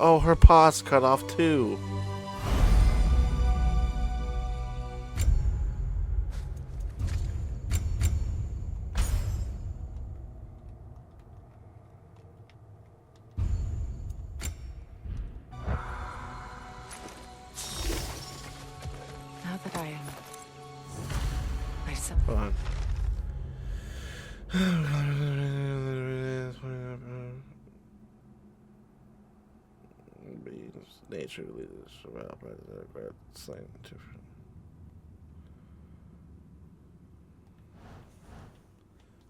Oh, her paw's cut off too. Now that I am myself. Hold on. Nature leaders surrounded by the scientific.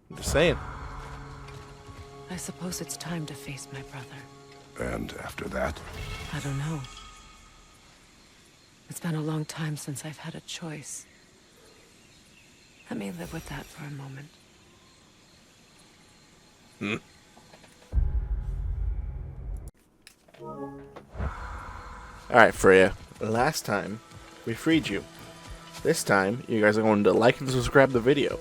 I'm just saying. I suppose it's time to face my brother. And after that? I don't know. It's been a long time since I've had a choice. Let me live with that for a moment. Alright, Freya. Last time, we freed you. This time, you guys are going to like and subscribe the video.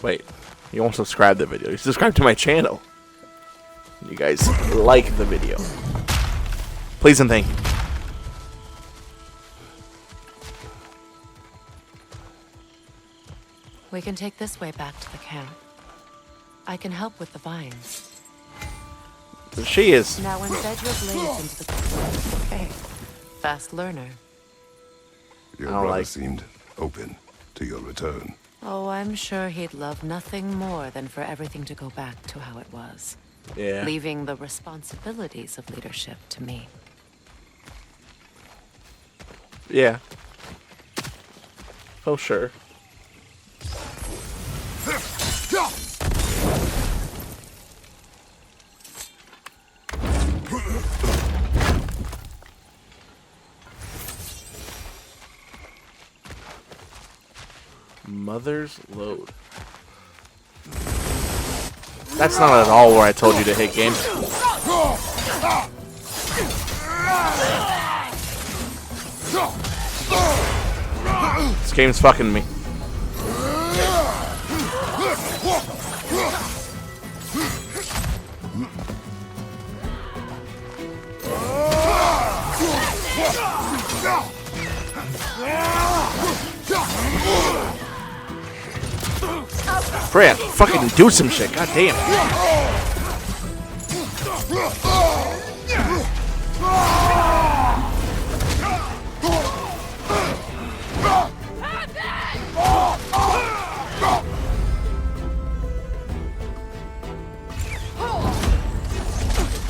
Wait, you won't subscribe the video. You subscribe to my channel. You guys like the video. Please and thank you. We can take this way back to the camp. I can help with the vines. She is. Now embed your blades into the... Okay. Fast learner. Your I don't brother like- seemed open to your return. Oh, I'm sure he'd love nothing more than for everything to go back to how it was. Yeah. Leaving the responsibilities of leadership to me. Yeah. Oh, sure. Mother's load. That's not at all where I told you to hit, game. This game's fucking me. Freya, fucking do some shit. God damn.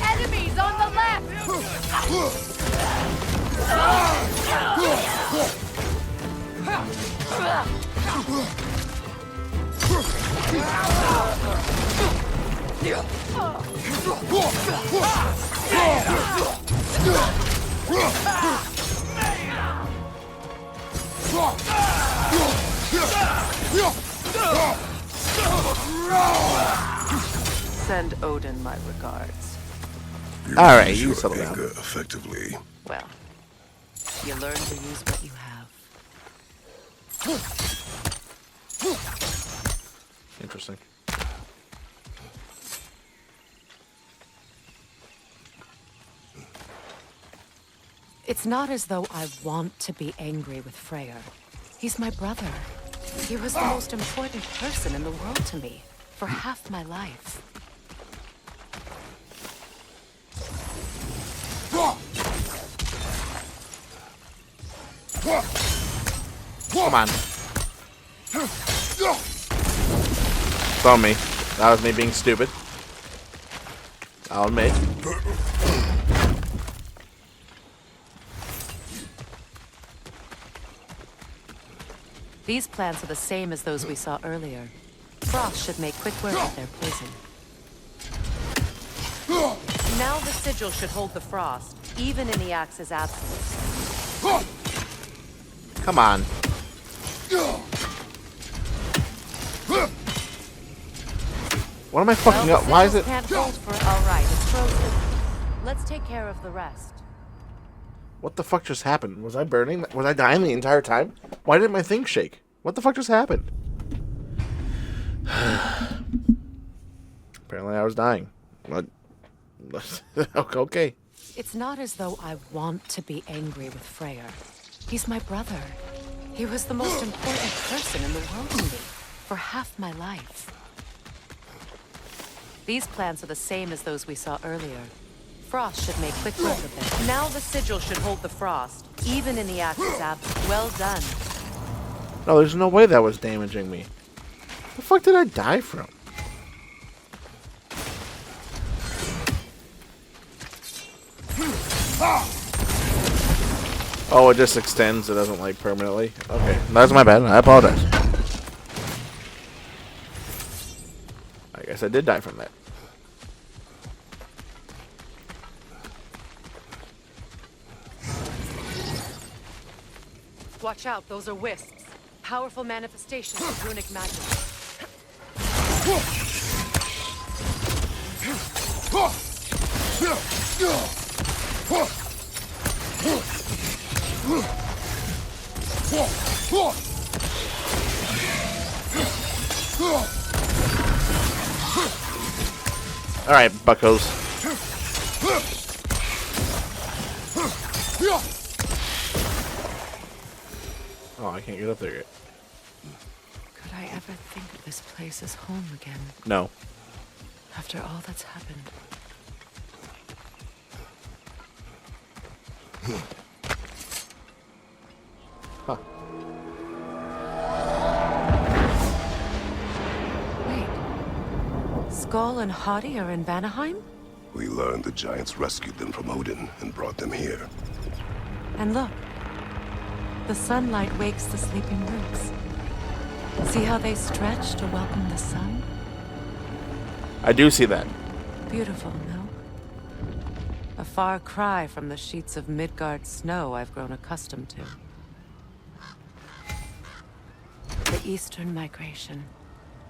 Enemies on the left! Send Odin my regards. You All right, use you your settle down. anger effectively. Well, you learn to use what you have. Interesting. It's not as though I want to be angry with Freyr. He's my brother. He was the most important person in the world to me for half my life. Come on. It's on me. That was me being stupid. I'll admit. These plants are the same as those we saw earlier. Frost should make quick work of their poison. Now the sigil should hold the frost, even in the axe's absence. Come on. What am I fucking Well, up? the Why is sigil it? can't hold for... All right, it's frozen. Let's take care of the rest. What the fuck just happened? Was I burning? Was I dying the entire time? Why didn't my thing shake? What the fuck just happened? Apparently I was dying. What? Okay. It's not as though I want to be angry with Freyr. He's my brother. He was the most important person in the world to me for half my life. These plans are the same as those we saw earlier. Frost should make quick work of it. Now the sigil should hold the frost, even in the Axe's absence. Well done. No, there's no way that was damaging me. The fuck did I die from? Oh, it just extends. It doesn't, like, permanently. Okay, that's my bad. I apologize. I guess I did die from that. Watch out, those are wisps. Powerful manifestations of runic magic. Alright, buckos. Oh, I can't get up there yet. Could I ever think of this place as home again? No. After all that's happened. Huh. Wait. Skol and Hati are in Vanaheim? We learned the giants rescued them from Odin and brought them here. And look. The sunlight wakes the sleeping roots. See how they stretch to welcome the sun? I do see that. Beautiful, no? A far cry from the sheets of Midgard snow I've grown accustomed to. The Eastern migration.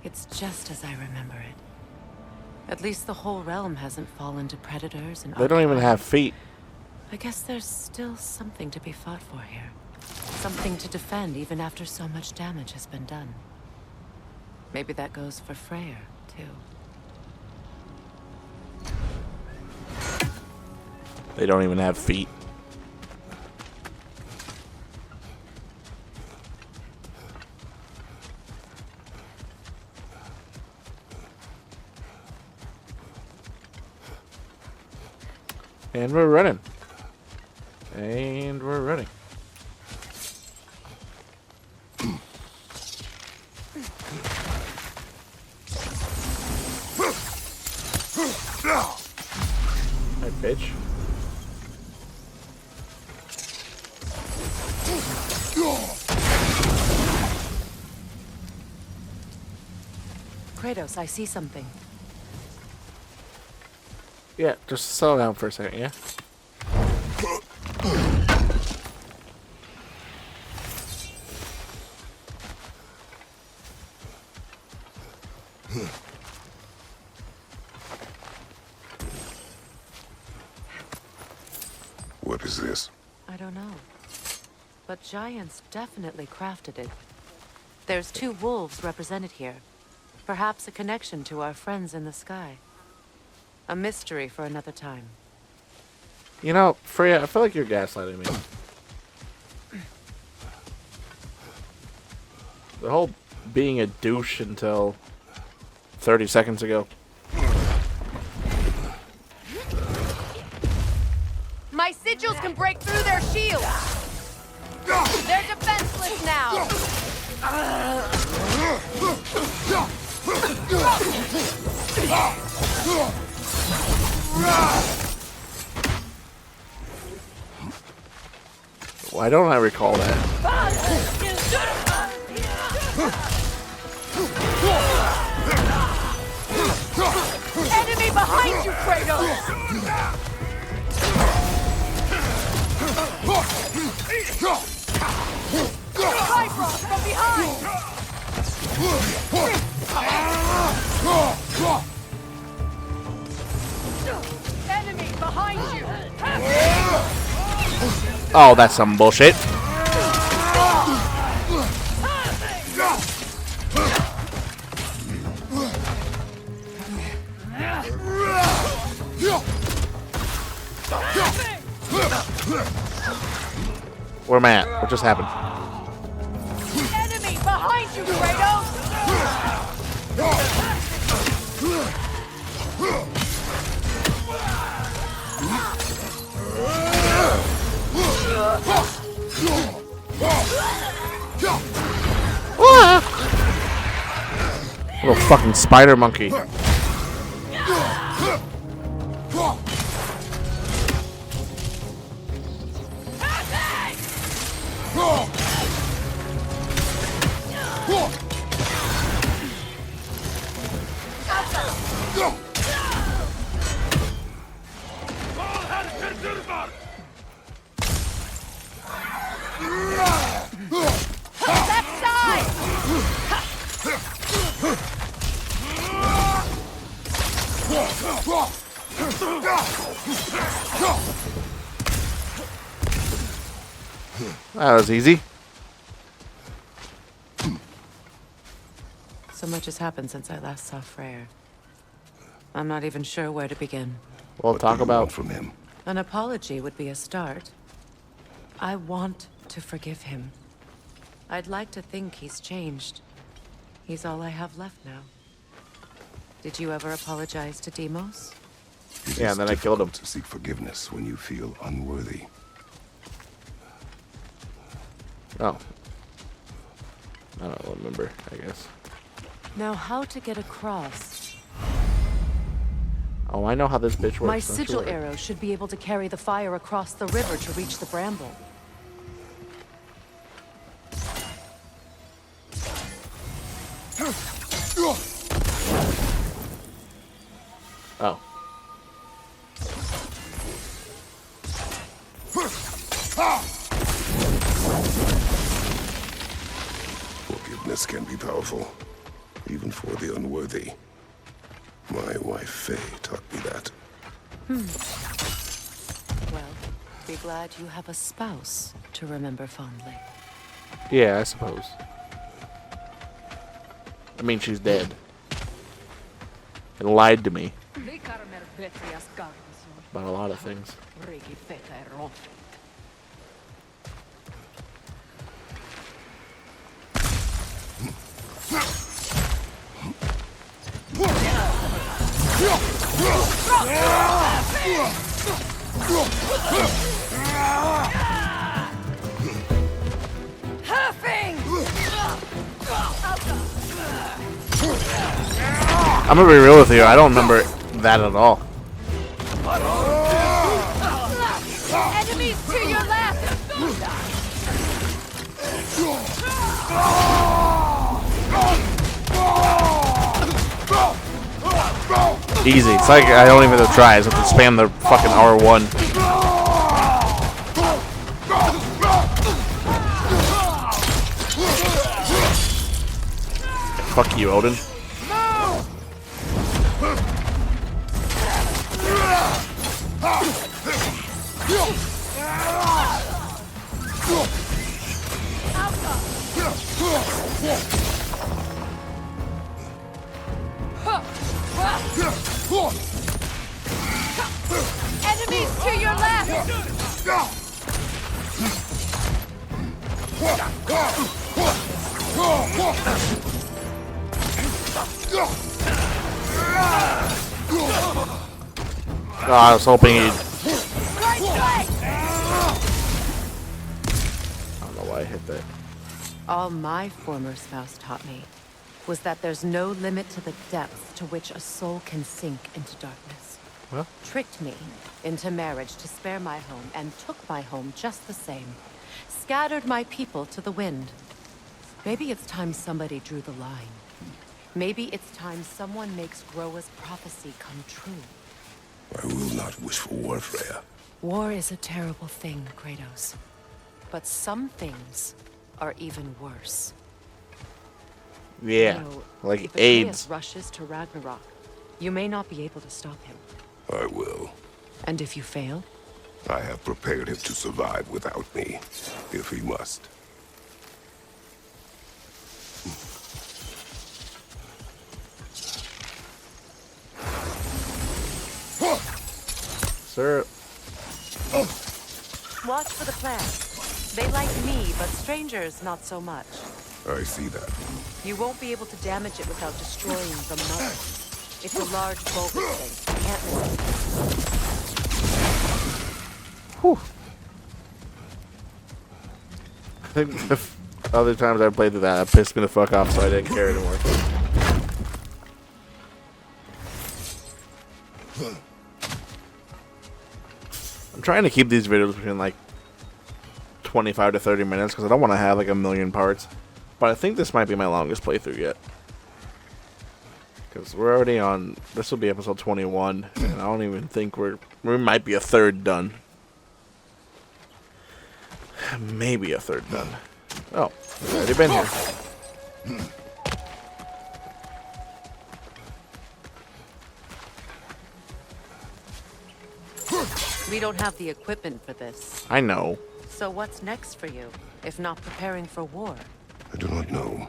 It's just as I remember it. At least the whole realm hasn't fallen to predators and They don't even have feet. I guess there's still something to be fought for here. Something to defend even after so much damage has been done. Maybe that goes for Freyr, too. They don't even have feet. And we're running. And we're running. Hey, bitch. Kratos, I see something. Yeah, just slow down for a second, yeah? What is this? I don't know. But giants definitely crafted it. There's two wolves represented here. Perhaps a connection to our friends in the sky. A mystery for another time. You know, Freya, I feel like you're gaslighting me. The whole being a douche until 30 seconds ago. My sigils can break through their shields! They're defenseless now! Why don't I recall that? Enemy behind you, Kratos! Bifrost from behind! Enemy behind you! Oh, that's some bullshit. Where am I at? What just happened? Enemy behind you, Kratos! Little fucking spider monkey. That was easy. So much has happened since I last saw Freyr. I'm not even sure where to begin. We'll What talk do you want about. from him. An apology would be a start. I want to forgive him. I'd like to think he's changed. He's all I have left now. Did you ever apologize to Deimos? It Yeah, is and then I killed him. difficult to seek forgiveness when you feel unworthy. Oh. I don't remember, I guess. Now, how to get across? Oh, I know how this bitch works. My don't you sigil worry. arrow should be able to carry the fire across the river to reach the bramble. Oh. Forgiveness can be powerful, even for the unworthy. My wife Faye taught me that. Well, be glad you have a spouse to remember fondly. Yeah, I suppose. I mean, she's dead. And lied to me about a lot of things. I'm gonna be real with you, I don't remember that at all. Enemies to your left! Easy. It's like I don't even have to try. I just have to spam the fucking R1. Fuck you, Odin. Enemies to your left! Oh, I was hoping he'd. Right strike! I don't know why I hit that. All my former spouse taught me was that there's no limit to the depths to which a soul can sink into darkness. Well, Tricked me into marriage to spare my home and took my home just the same. Scattered my people to the wind. Maybe it's time somebody drew the line. Maybe it's time someone makes Groa's prophecy come true. I will not wish for war, Freya. War is a terrible thing, Kratos. But some things are even worse. yeah, You know, like if AIDS. Atreus rushes to Ragnarok, you may not be able to stop him. I will. And if you fail? I have prepared him to survive without me, if he must. Sir. Watch for the plants. They like me, but strangers not so much. I see that. You won't be able to damage it without destroying the mother. It's a large bulbous thing. Can't miss it. Whew. I think the other times I played through that, it pissed me the fuck off, so I didn't care anymore. I'm trying to keep these videos between like 25 to 30 minutes because I don't want to have like a million parts. But I think this might be my longest playthrough yet. Because we're already on, this will be episode 21, and I don't even think we might be a third done. Maybe a third done. Oh, we've already been here. We don't have the equipment for this. I know. So what's next for you, if not preparing for war? I do not know,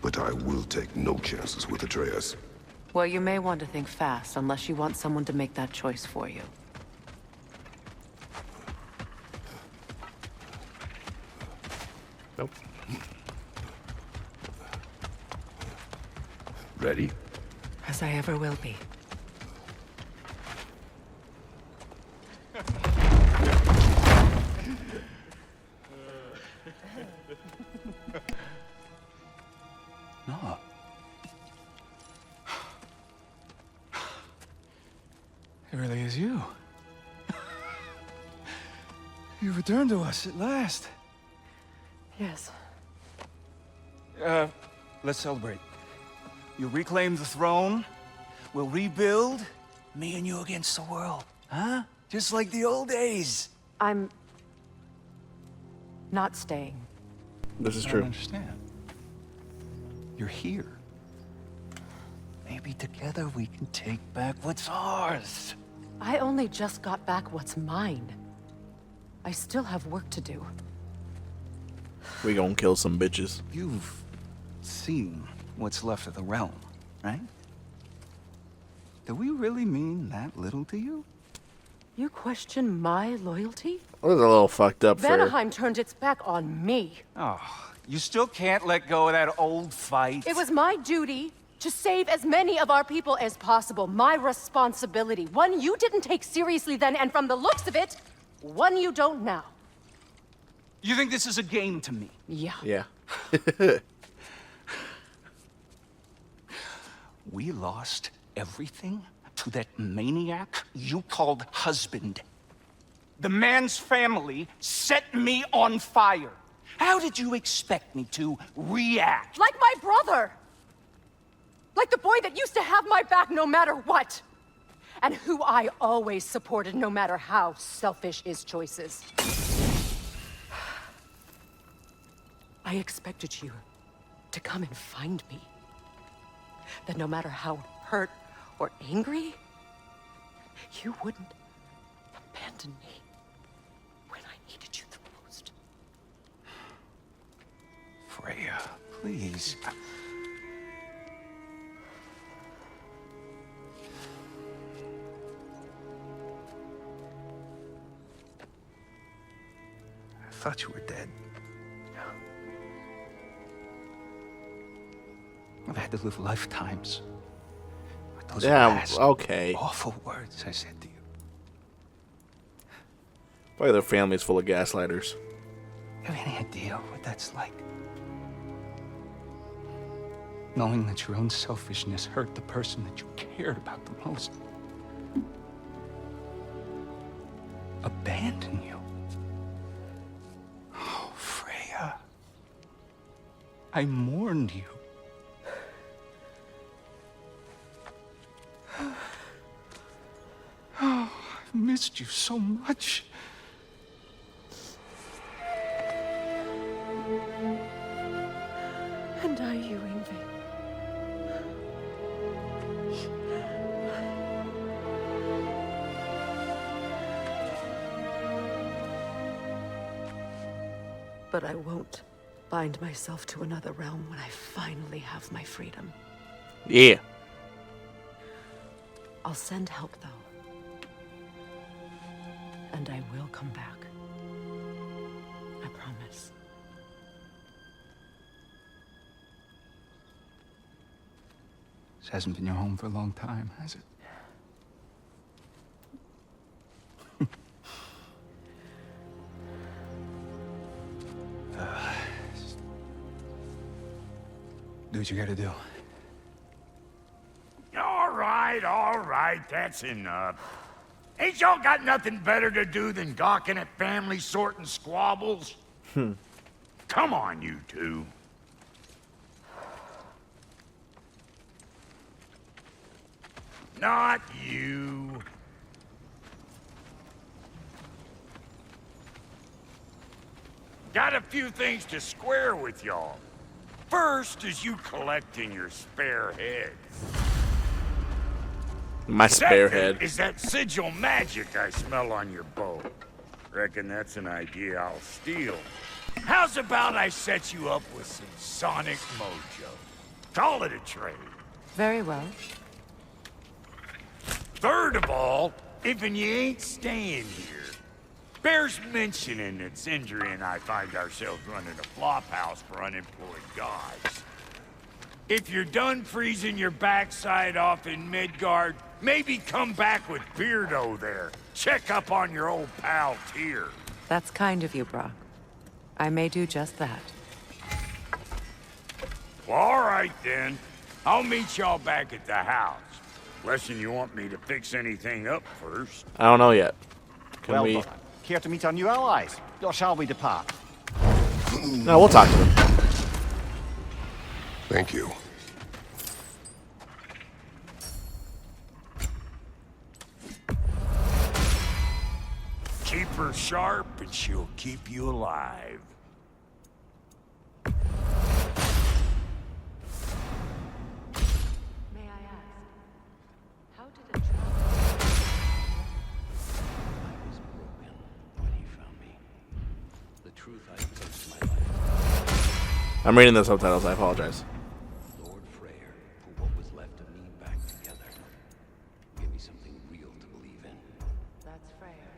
but I will take no chances with Atreus. Well, you may want to think fast, unless you want someone to make that choice for you. Nope. Ready? As I ever will be. No. It really is you. You returned to us at last. Yes. Let's celebrate. You reclaim the throne. We'll rebuild. Me and you against the world. Huh? Just like the old days. I'm not staying. This is I true. don't understand. You're here. Maybe together we can take back what's ours. I only just got back what's mine. I still have work to do. We gonna kill some bitches. You've seen what's left of the realm, right? Do we really mean that little to you? You question my loyalty? That was a little fucked up for... Vanaheim turned its back on me. Oh, you still can't let go of that old fight? It was my duty to save as many of our people as possible. My responsibility. One you didn't take seriously then, and from the looks of it, one you don't now. You think this is a game to me? Yeah. Yeah. We lost everything to that maniac you called husband. The man's family set me on fire. How did you expect me to react? Like my brother! Like the boy that used to have my back no matter what! And who I always supported no matter how selfish his choices. I expected you to come and find me. That no matter how hurt or angry, you wouldn't abandon me when I needed you the most. Freya, please. I thought you were dead. I've had to live lifetimes with those last okay. awful words I said to you. Probably their family's full of gaslighters. Have any idea what that's like? Knowing that your own selfishness hurt the person that you cared about the most. Abandon you. Oh, Freya. I mourned you. Oh, I've missed you so much. And I you, Yngvi. But I won't bind myself to another realm when I finally have my freedom. Yeah. I'll send help, though. And I will come back. promise. This hasn't been your home for a long time, has it? Do what you gotta do. All right, that's enough. Ain't y'all got nothing better to do than gawking at family sorting squabbles? Come on, you two. Not you. Got a few things to square with y'all. First is you collecting your spare heads. My spare Second head. is that sigil magic I smell on your bow. Reckon that's an idea I'll steal. How's about I set you up with some sonic mojo? Call it a trade. Very well. Third of all, if you ain't staying here, bears mentioning that Sindri and I find ourselves running a flop house for unemployed guys. If you're done freezing your backside off in Midgard, maybe come back with Beardo there. Check up on your old pal Tyr. That's kind of you, Brock. I may do just that. Well, all right then. I'll meet y'all back at the house. Lesson you want me to fix anything up first. I don't know yet. Can Well, we? brother, care to meet our new allies? Or shall we depart? No, we'll talk to them. Thank you. Keep her sharp and she'll keep you alive. May I ask, how did a traveler... I was broken when he found me. The truth I placed my life. I'm reading the subtitles. I apologize. Lord Freyr put what was left of me back together. Give me something real to believe in. That's Freyr,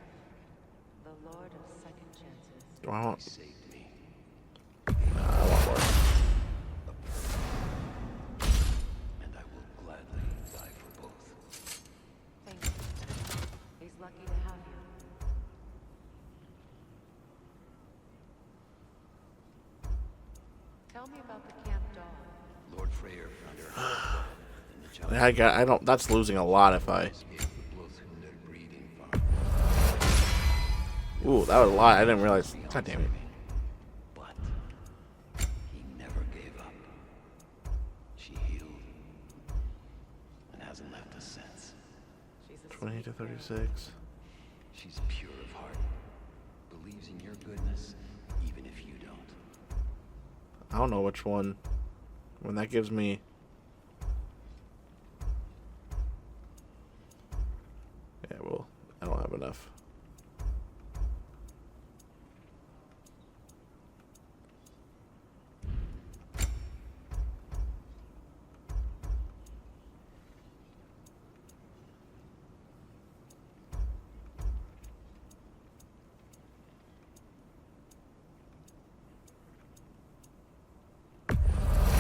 the Lord of Second Chances. Do I want? He saved me. I want more. And I will gladly die for both. Thank you. He's lucky to have you. Tell me about the camp dog. Lord Freyr found her in the child I got. I don't. That's losing a lot if I. escaped the Blothhunder breeding farm. Ooh, that was a lot. I didn't realize. God damn it. But he never gave up. She healed and hasn't left us since. She's a 20 to sweet girl. 36. She's pure of heart, believes in your goodness, even if you don't. I don't know which one. When that gives me. Yeah, well, I don't have enough.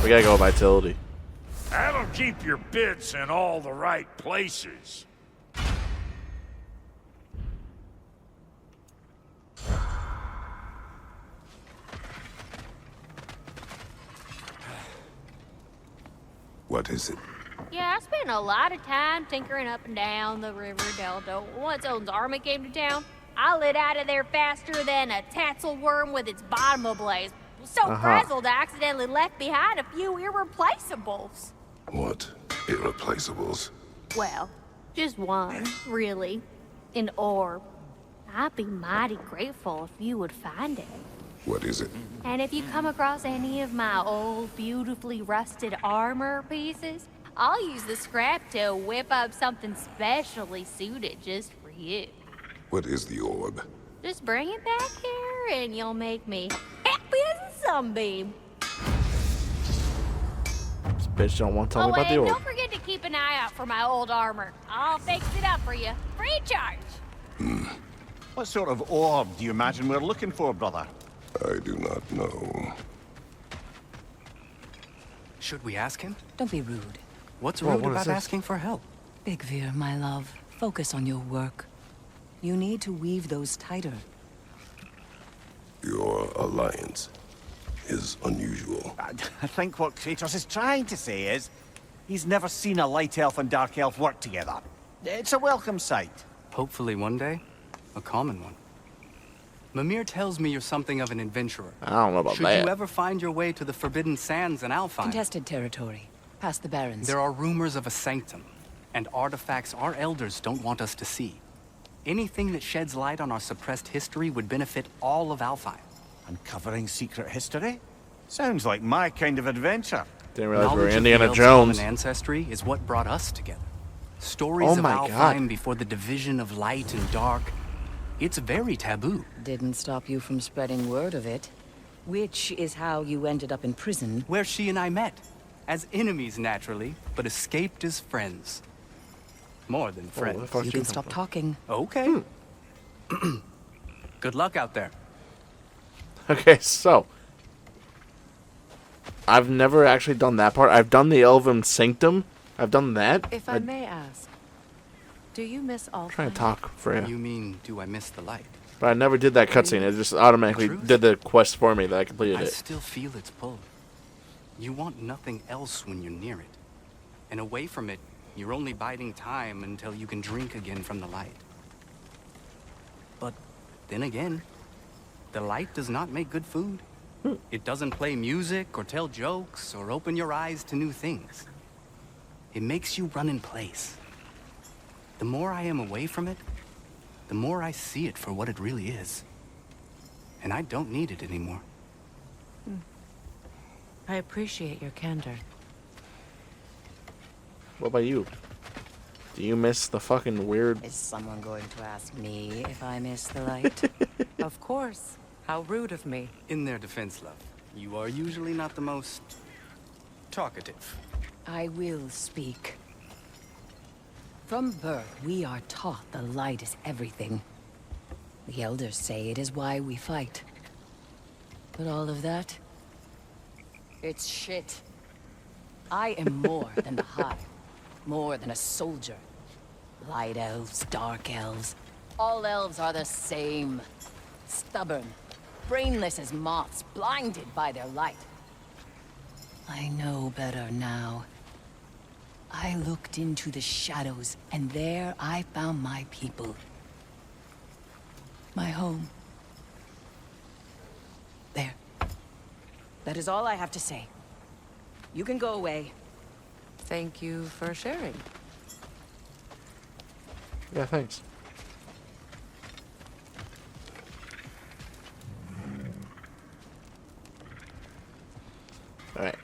We gotta go vitality. That'll keep your bits in all the right places. What is it? Yeah, I spent a lot of time tinkering up and down the river Delta. Once Odin's army came to town, I lit out of there faster than a tassel worm with its bottom ablaze. So frazzled, I accidentally left behind a few irreplaceables. What? Irreplaceables? Well, just one, really. An orb. I'd be mighty grateful if you would find it. What is it? And if you come across any of my old, beautifully rusted armor pieces, I'll use the scrap to whip up something specially suited just for you. What is the orb? Just bring it back here and you'll make me happy as a sunbeam. This bitch don't want to tell Oh, me about the and orb. don't forget to keep an eye out for my old armor. I'll fix it up for you, free of charge. What sort of orb do you imagine we're looking for, brother? I do not know. Should we ask him? Don't be rude. What's Whoa, rude what is about this? asking for help? Big Veer, my love, focus on your work. You need to weave those tighter. Your alliance is unusual. I think what Kratos is trying to say is, he's never seen a light elf and dark elf work together. It's a welcome sight. Hopefully one day, a common one. Mimir tells me you're something of an adventurer. I don't know about Should that. you ever find your way to the Forbidden Sands in Alfheim, Contested territory. Past the Barrens. there are rumors of a sanctum, and artifacts our elders don't want us to see. Anything that sheds light on our suppressed history would benefit all of Alfheim. Uncovering secret history? Sounds like my kind of adventure. Didn't realize we were Knowledge of the Indiana elves' Jones. common ancestry is what brought us together. Stories Oh of my Alfheim God. before the division of light and dark. It's very taboo. Didn't stop you from spreading word of it. Which is how you ended up in prison. Where she and I met. As enemies, naturally, but escaped as friends. More than Where the friends. fuck You did can come stop from? talking. Okay. Good luck out there. Okay, so I've never actually done that part. I've done the Elven Sanctum. I've done that. If I may ask, do you miss all? I'm trying to talk for you, You mean, do I miss the light? but I never did that cutscene. It just automatically Truth? did the quest for me that I completed I it. still feel its pull. You want nothing else when you're near it. And away from it, you're only biding time until you can drink again from the light. But then again, the light does not make good food. It doesn't play music or tell jokes or open your eyes to new things. It makes you run in place. The more I am away from it, the more I see it for what it really is. And I don't need it anymore. I appreciate your candor. What about you? Do you miss the fucking weird? Is someone going to ask me if I miss the light? Of course. How rude of me. In their defense, love, you are usually not the most talkative. I will speak. From birth, we are taught the light is everything. The elders say it is why we fight. But all of that, it's shit. I am more than the Hive, more than a soldier. Light elves, dark elves, all elves are the same. Stubborn, brainless as moths, blinded by their light. I know better now. I looked into the shadows, and there I found my people. My home. There. That is all I have to say. You can go away. Thank you for sharing. Yeah, thanks. All right.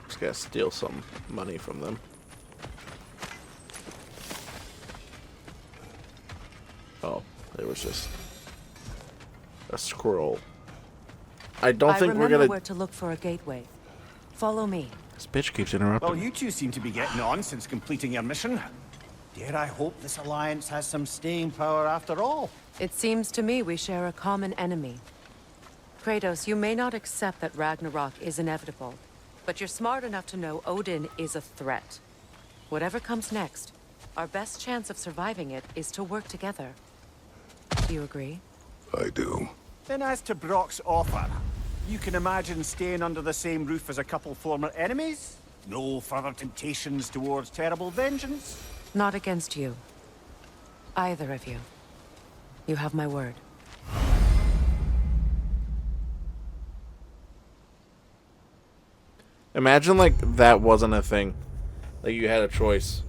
Just gotta steal some money from them. Oh, it was just a scroll. I don't think we're remember gonna. where to look for a gateway. Follow me. This bitch keeps interrupting. Well, you two seem to be getting on since completing your mission. Dare I hope this alliance has some staying power after all? It seems to me we share a common enemy. Kratos, you may not accept that Ragnarok is inevitable, but you're smart enough to know Odin is a threat. Whatever comes next, our best chance of surviving it is to work together. Do you agree? I do. Then as to Brock's offer, you can imagine staying under the same roof as a couple former enemies? No further temptations towards terrible vengeance? Not against you. Either of you. You have my word. Imagine like that wasn't a thing. Like you had a choice.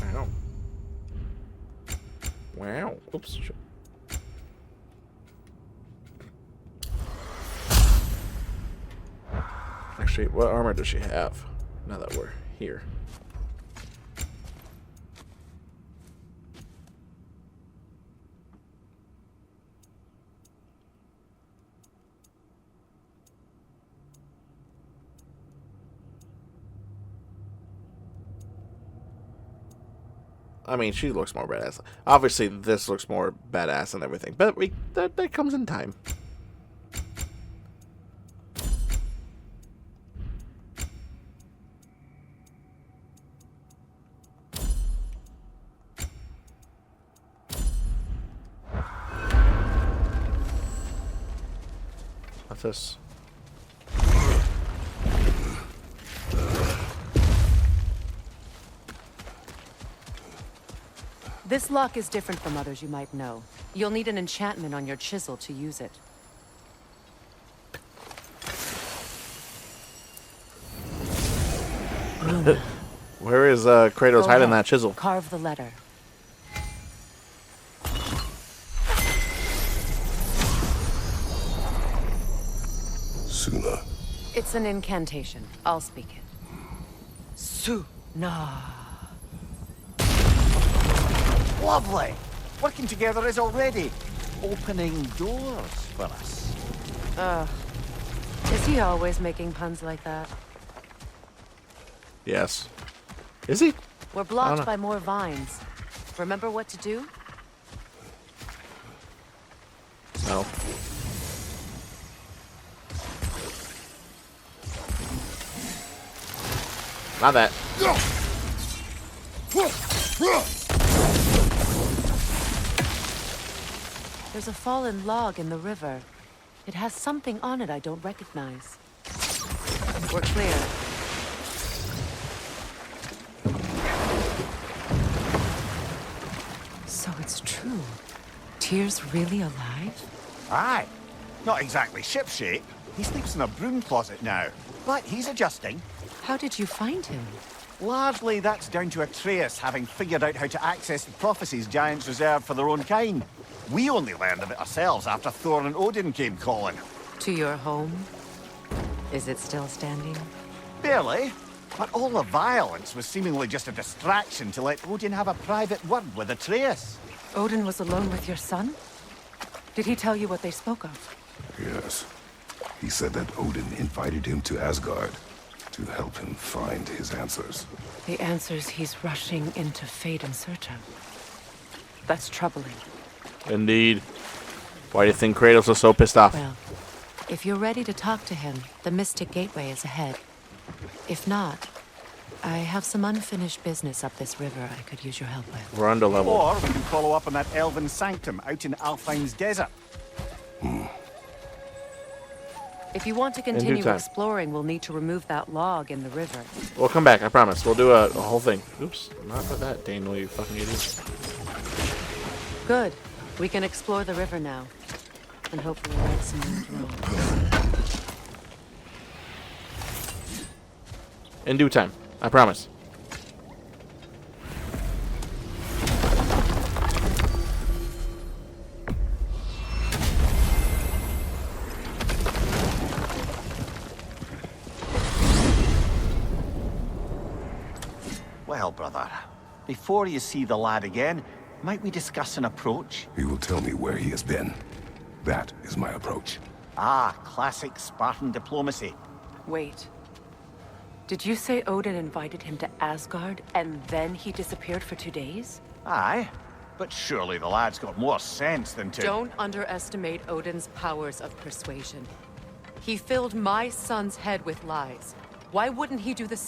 Wow. Wow. Oops. Shit. Actually, what armor does she have? Now that we're here. I mean, she looks more badass. Obviously, this looks more badass and everything, but that comes in time. What's this? This lock is different from others you might know. You'll need an enchantment on your chisel to use it. Where is Kratos Go hiding ahead. that chisel? Carve the letter. Suna. It's an incantation. I'll speak it. Suna. Lovely! Working together is already opening doors for us. Is he always making puns like that? Yes. Is he? We're I don't blocked know. by more vines. Remember what to do? No. Not that. There's a fallen log in the river. It has something on it I don't recognize. We're clear. So it's true. Tyr's really alive? Aye. Not exactly shipshape. He sleeps in a broom closet now. But he's adjusting. How did you find him? Largely, that's down to Atreus having figured out how to access the prophecies giants reserve for their own kind. We only learned of it ourselves after Thor and Odin came calling. To your home? Is it still standing? Barely. But all the violence was seemingly just a distraction to let Odin have a private word with Atreus. Odin was alone with your son? Did he tell you what they spoke of? Yes. He said that Odin invited him to Asgard to help him find his answers. The answers he's rushing into fate in search of. That's troubling. Indeed. Why do you think Kratos was so pissed off? Well, if you're ready to talk to him, the Mystic Gateway is ahead. If not, I have some unfinished business up this river I could use your help with. We're under level. Or we can follow up on that elven sanctum out in Alfine's desert. If you want to continue time. exploring, we'll need to remove that log in the river. We'll come back, I promise. We'll do a whole thing. Oops, not for that, Daniel, you fucking idiot. Good. We can explore the river now. And hopefully right some new drones. In due time, I promise. Well, brother, before you see the lad again, might we discuss an approach? He will tell me where he has been. That is my approach. Ah, classic Spartan diplomacy. Wait. Did you say Odin invited him to Asgard, and then he disappeared for 2 days? Aye, but surely the lad's got more sense than to... Don't underestimate Odin's powers of persuasion. He filled my son's head with lies. Why wouldn't he do the same?